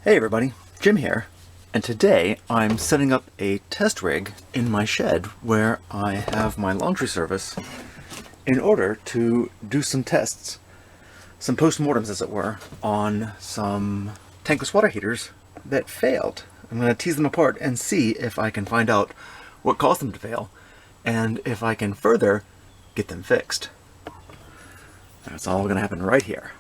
Hey everybody, Jim here, and today I'm setting up a test rig in my shed where I have my laundry service in order to do some tests, some post-mortems as it were, on some tankless water heaters that failed. I'm going to tease them apart and see if I can find out what caused them to fail and if I can further get them fixed. That's all going to happen right here.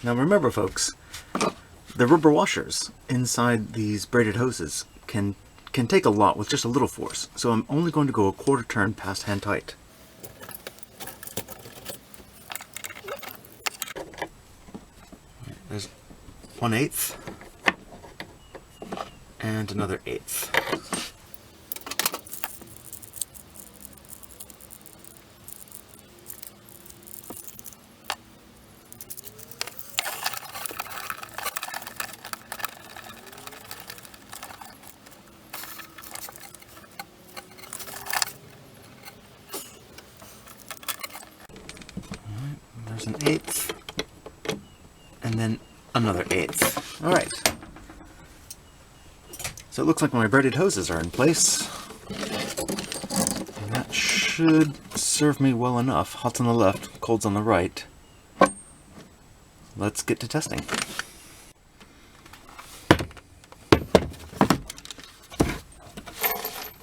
Now remember folks, the rubber washers inside these braided hoses can take a lot with just a little force, so I'm only going to go a quarter turn past hand tight. There's 1/8 and another 1/8. There's an 1/8 and then another 1/8. Alright. So it looks like my braided hoses are in place. And that should serve me well enough. Hot's on the left, cold's on the right. Let's get to testing.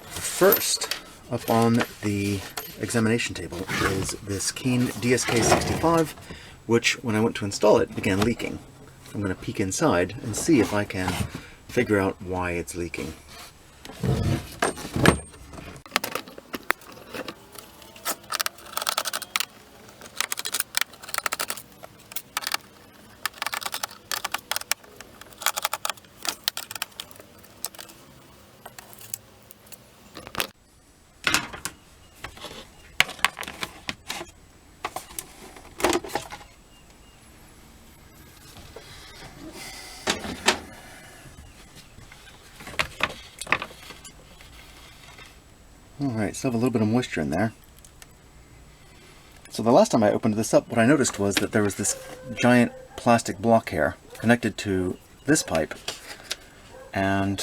First up on the examination table is this Keen DSK65, which when I went to install it began leaking. I'm going to peek inside and see if I can figure out why it's leaking. Alright, still have a little bit of moisture in there. So the last time I opened this up, what I noticed was that there was this giant plastic block here connected to this pipe, and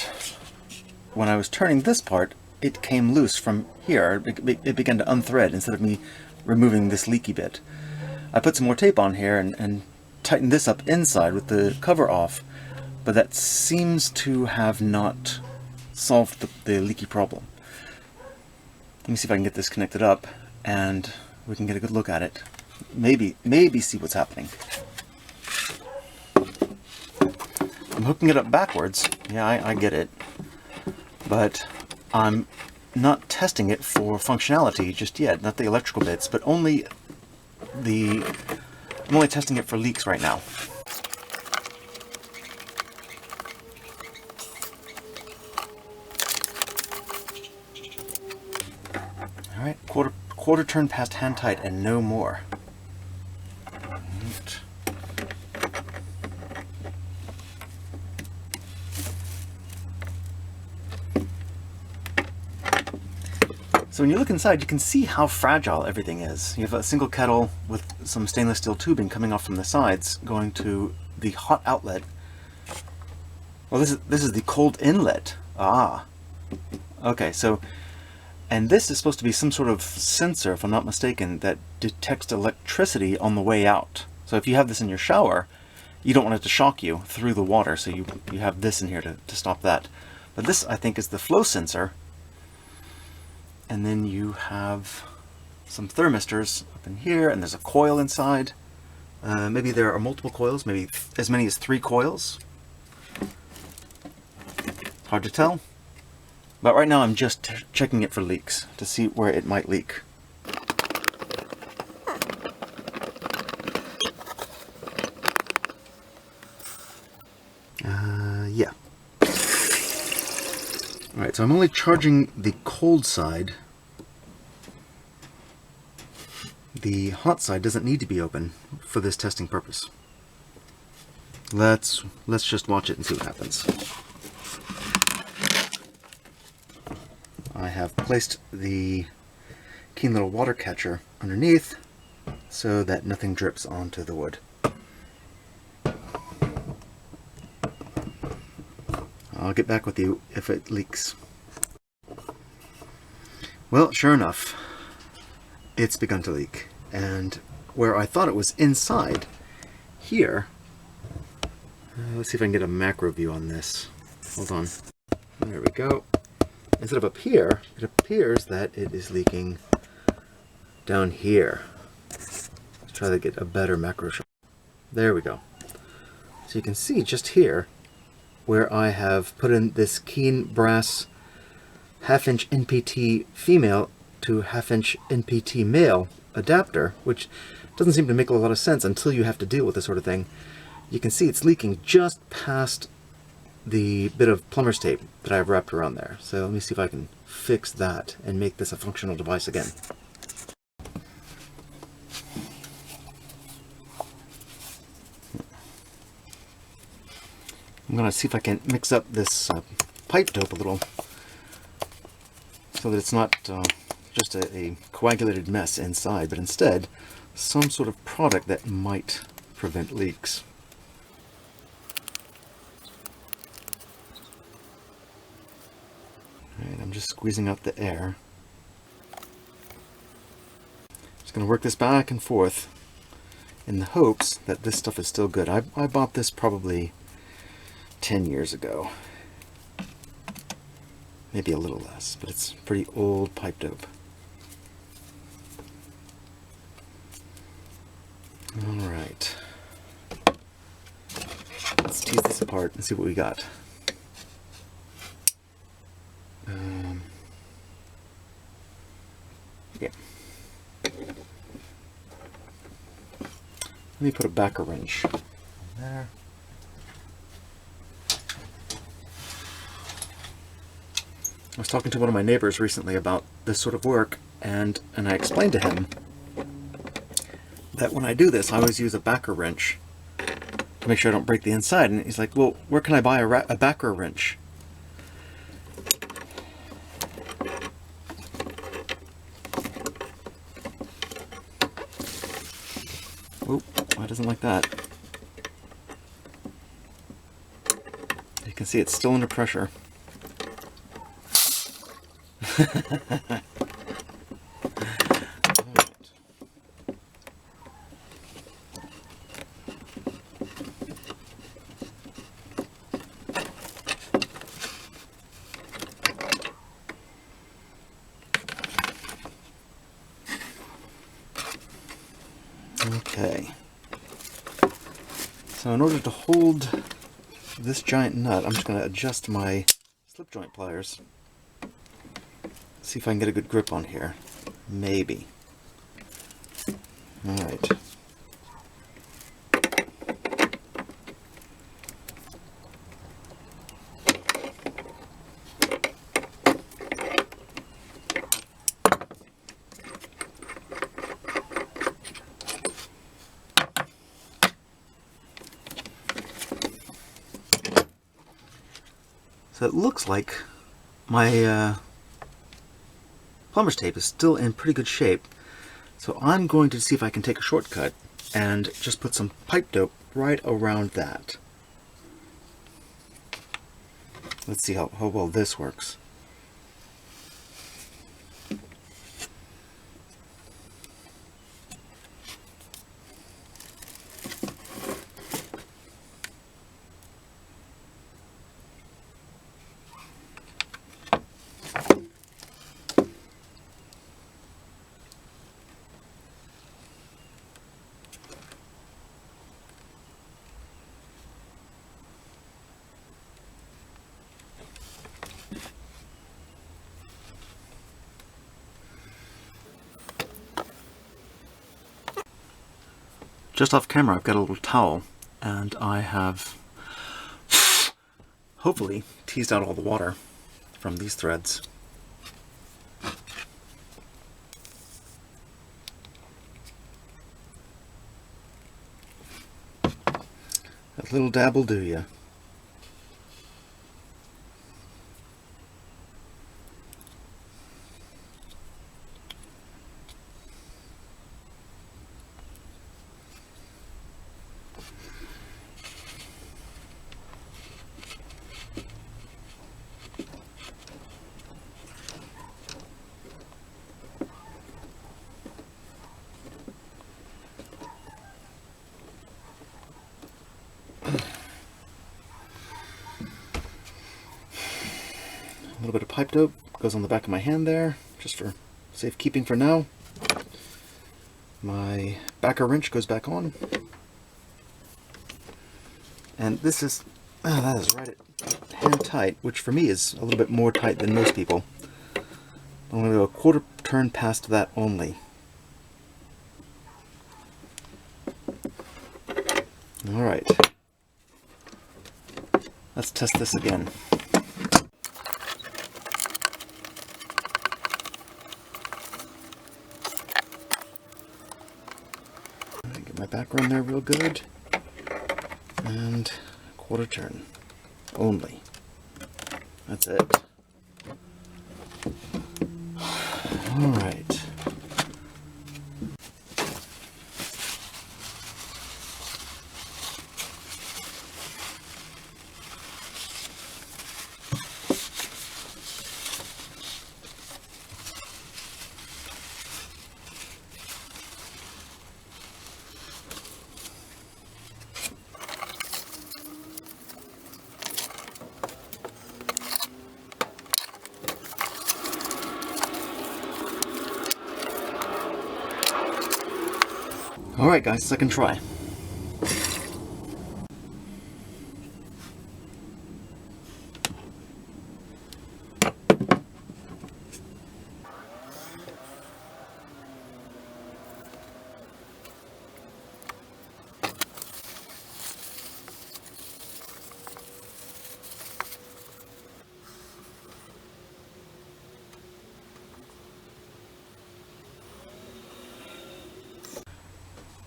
when I was turning this part, it came loose from here. It began to unthread instead of me removing this leaky bit. I put some more tape on here and tightened this up inside with the cover off, but that seems to have not solved the leaky problem. Let me see if I can get this connected up and we can get a good look at it. Maybe see what's happening. I'm hooking it up backwards. Yeah, I get it. But I'm not testing it for functionality just yet. Not the electrical bits, but I'm only testing it for leaks right now. Alright, quarter turn past hand tight and no more. Right. So when you look inside, you can see how fragile everything is. You have a single kettle with some stainless steel tubing coming off from the sides, going to the hot outlet. Well, this is the cold inlet. Ah, okay. So. And this is supposed to be some sort of sensor, if I'm not mistaken, that detects electricity on the way out. So if you have this in your shower, you don't want it to shock you through the water, so you have this in here to stop that. But this, I think, is the flow sensor. And then you have some thermistors up in here, and there's a coil inside. Maybe there are multiple coils, maybe as many as 3 coils. Hard to tell. But right now I'm just checking it for leaks to see where it might leak. Yeah. Alright, so I'm only charging the cold side the hot side doesn't need to be open for this testing purpose. Let's just watch it and see what happens. I have placed the keen little water catcher underneath so that nothing drips onto the wood. I'll get back with you if it leaks. Well, sure enough, it's begun to leak. And where I thought it was inside, here, let's see if I can get a macro view on this. Hold on. There we go. Instead of up here, it appears that it is leaking down here. Let's try to get a better macro shot. There we go. So you can see just here where I have put in this keen brass 1/2 inch NPT female to 1/2 inch NPT male adapter, which doesn't seem to make a lot of sense until you have to deal with this sort of thing. You can see it's leaking just past the bit of plumber's tape that I've wrapped around there. So let me see if I can fix that and make this a functional device again. I'm going to see if I can mix up this pipe dope a little so that it's not just a coagulated mess inside, but instead some sort of product that might prevent leaks. Alright, I'm just squeezing out the air. Just going to work this back and forth in the hopes that this stuff is still good. I bought this probably 10 years ago. Maybe a little less, but it's pretty old pipe dope. Alright. Let's tease this apart and see what we got. Yeah. Let me put a backer wrench there. I was talking to one of my neighbors recently about this sort of work, and I explained to him that when I do this, I always use a backer wrench to make sure I don't break the inside. And he's like, well, where can I buy a backer wrench? Oh, why doesn't like that? You can see it's still under pressure. Okay, so in order to hold this giant nut, I'm just going to adjust my slip joint pliers. See if I can get a good grip on here. Maybe. Alright. So it looks like my plumber's tape is still in pretty good shape. So I'm going to see if I can take a shortcut and just put some pipe dope right around that. Let's see how well this works. Just off camera, I've got a little towel, and I have hopefully teased out all the water from these threads. A little dab will do ya. A little bit of pipe dope goes on the back of my hand there, just for safekeeping for now. My backer wrench goes back on. And this is, that is right at hand tight, which for me is a little bit more tight than most people. I'm going to go a quarter turn past that only. Alright. Let's test this again. Get my back run there real good. And quarter turn only. That's it. Alright. Alright guys, second try.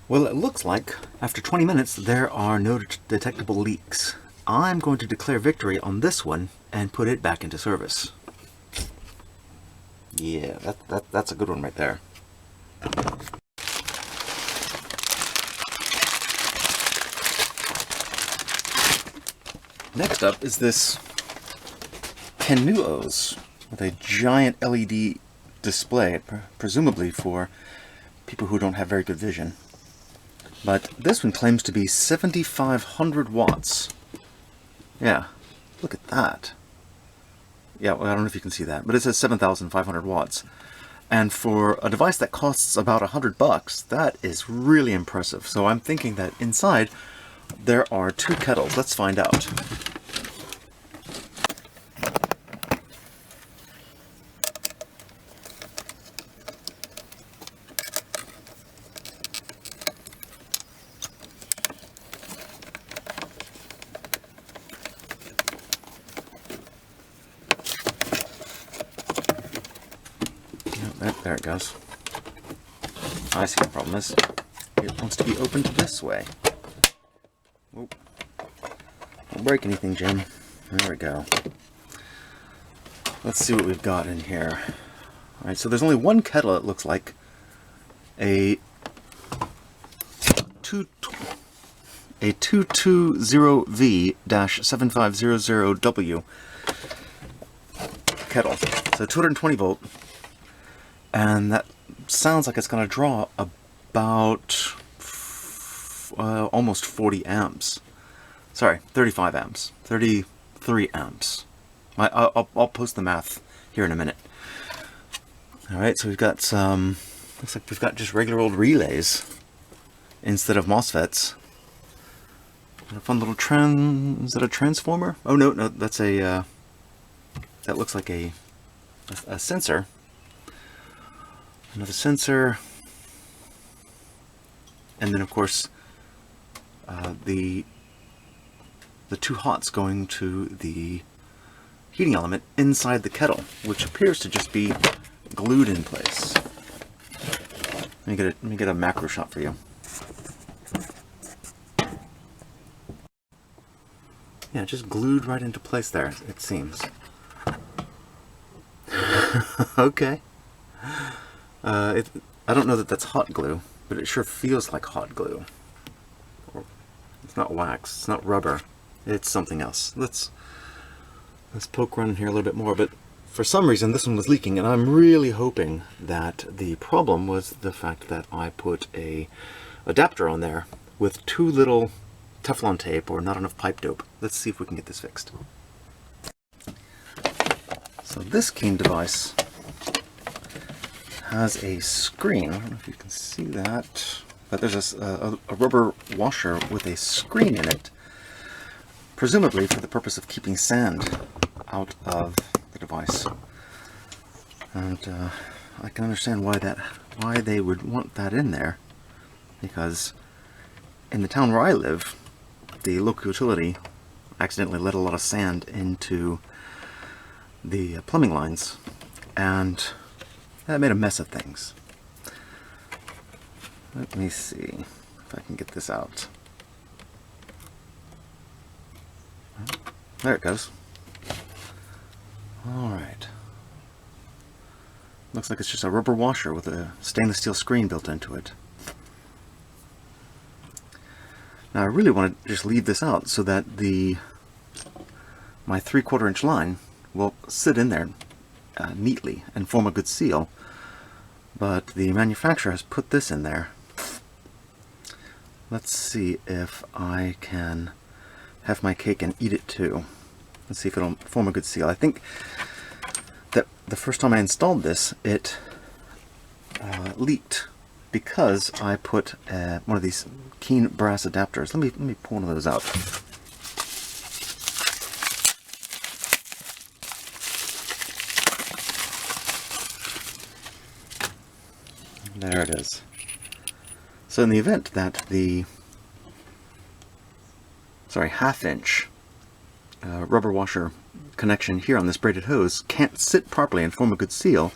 Well, it looks like after 20 minutes there are no detectable leaks. I'm going to declare victory on this one and put it back into service. Yeah, that's a good one right there. Next up is this Kenuos with a giant LED display, presumably for people who don't have very good vision. But this one claims to be 7,500 watts. Yeah, look at that. Yeah, well, I don't know if you can see that, but it says 7,500 watts. And for a device that costs about $100, that is really impressive. So I'm thinking that inside there are two kettles. Let's find out. There it goes. I see what the problem is. It wants to be opened this way. Oop. Don't break anything, Jim. There we go. Let's see what we've got in here. Alright, so there's only one kettle, it looks like. A 220V-7500W kettle. So 220 volt. And that sounds like it's going to draw about almost 40 amps. Sorry, 35 amps. 33 amps. I'll post the math here in a minute. Alright, so we've got some... Looks like we've got just regular old relays instead of MOSFETs. A fun little is that a transformer? Oh no, that's a... that looks like a sensor. Another sensor, and then of course the two hots going to the heating element inside the kettle, which appears to just be glued in place. Let me get a macro shot for you. Yeah, just glued right into place there, it seems. Okay. I don't know that that's hot glue, but it sure feels like hot glue. It's not wax, it's not rubber, it's something else. Let's poke around in here a little bit more, but for some reason this one was leaking, and I'm really hoping that the problem was the fact that I put a adapter on there with too little Teflon tape or not enough pipe dope. Let's see if we can get this fixed. So this Keen device has a screen. I don't know if you can see that, but there's a rubber washer with a screen in it, presumably for the purpose of keeping sand out of the device. And I can understand why they would want that in there, because in the town where I live, the local utility accidentally let a lot of sand into the plumbing lines, and that made a mess of things. Let me see if I can get this out. There it goes. Alright. Looks like it's just a rubber washer with a stainless steel screen built into it. Now I really want to just leave this out so that my 3/4 inch line will sit in there neatly and form a good seal, but the manufacturer has put this in there. Let's see if I can have my cake and eat it too. Let's see if it'll form a good seal. I think that the first time I installed this, it leaked because I put one of these Keen brass adapters. Let me pull one of those out. There it is. So in the event that the half-inch rubber washer connection here on this braided hose can't sit properly and form a good seal,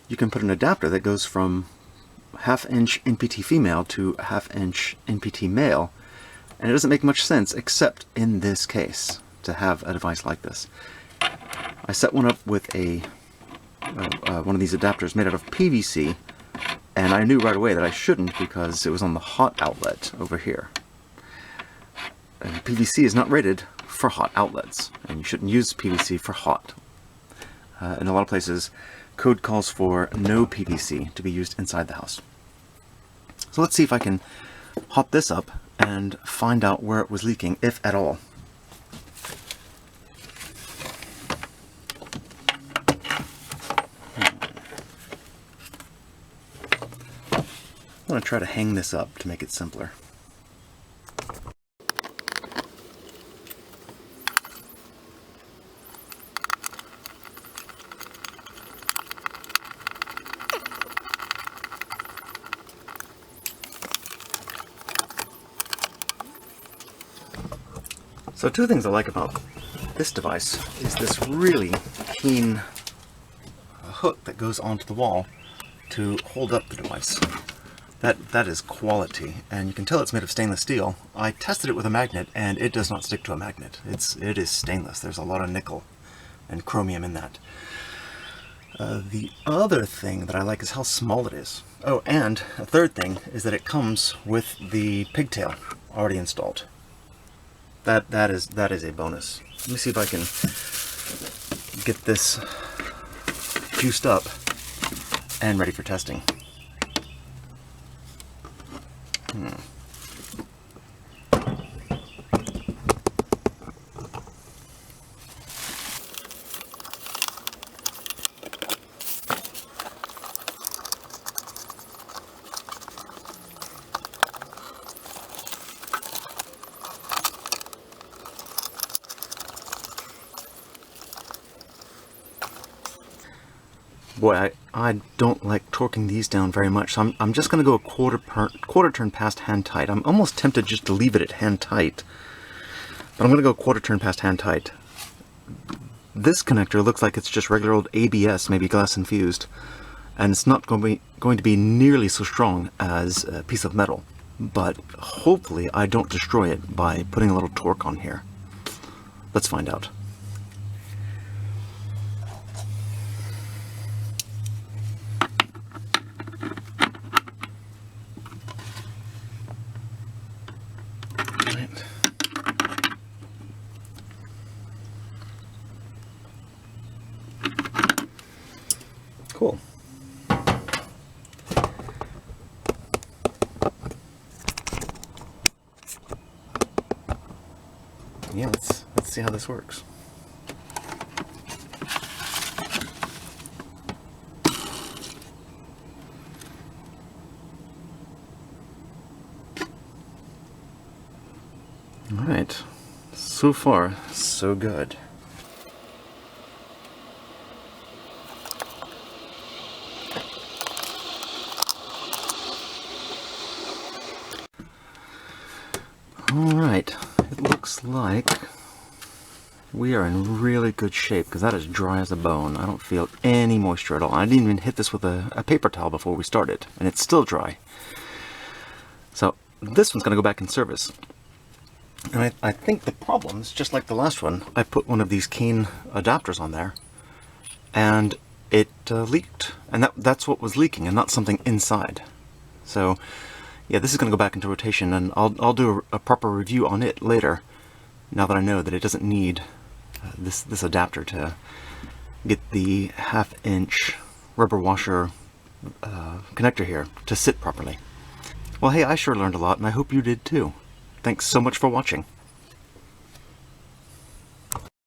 you can put an adapter that goes from half-inch NPT female to half-inch NPT male, and it doesn't make much sense except in this case to have a device like this. I set one up with one of these adapters made out of PVC, and I knew right away that I shouldn't because it was on the hot outlet over here. And PVC is not rated for hot outlets, and you shouldn't use PVC for hot. In a lot of places, code calls for no PVC to be used inside the house. So let's see if I can hot this up and find out where it was leaking, if at all. I'm going to try to hang this up to make it simpler. So two things I like about this device is this really keen hook that goes onto the wall to hold up the device. That is quality, and you can tell it's made of stainless steel. I tested it with a magnet and it does not stick to a magnet. It is stainless. There's a lot of nickel and chromium in that. The other thing that I like is how small it is. Oh, and a third thing is that it comes with the pigtail already installed. That is a bonus. Let me see if I can get this juiced up and ready for testing. Boy, I don't like torquing these down very much, so I'm just going to go a quarter turn past hand tight. I'm almost tempted just to leave it at hand tight, but I'm going to go a quarter turn past hand tight. This connector looks like it's just regular old ABS, maybe glass infused, and it's not going to be nearly so strong as a piece of metal, but hopefully I don't destroy it by putting a little torque on here. Let's find out. Right. Cool. Yeah, let's see how this works. All right, so far so good. All right, it looks like we are in really good shape because that is dry as a bone. I don't feel any moisture at all. I didn't even hit this with a paper towel before we started, and it's still dry. So this one's going to go back in service. And I think the problem is just like the last one. I put one of these cane adapters on there, and it leaked. And that's what was leaking, and not something inside. So yeah, this is going to go back into rotation, and I'll do a proper review on it later, now that I know that it doesn't need this adapter to get the 1/2 inch rubber washer connector here to sit properly. Well, hey, I sure learned a lot, and I hope you did too. Thanks so much for watching.